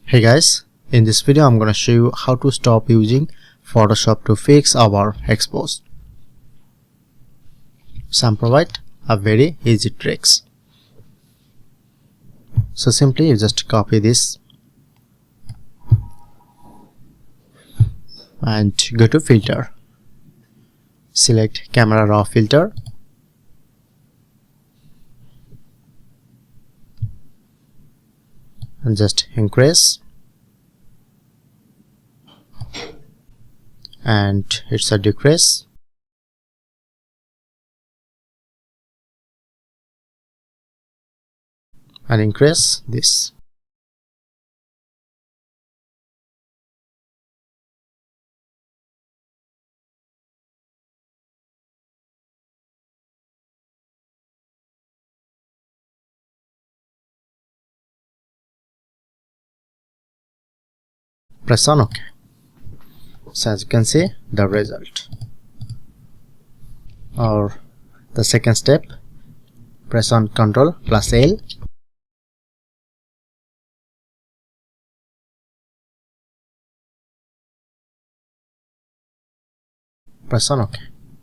Hey guys, in this video I'm gonna show you how to stop using Photoshop to fix our exposed. Some provide a very easy tricks. So simply you just copy this and go to filter. Select camera raw filter and just increase, and it's a decrease, and increase this. Press on OK. So as you can see the result. Or the second step, press on Ctrl plus L. Press on OK.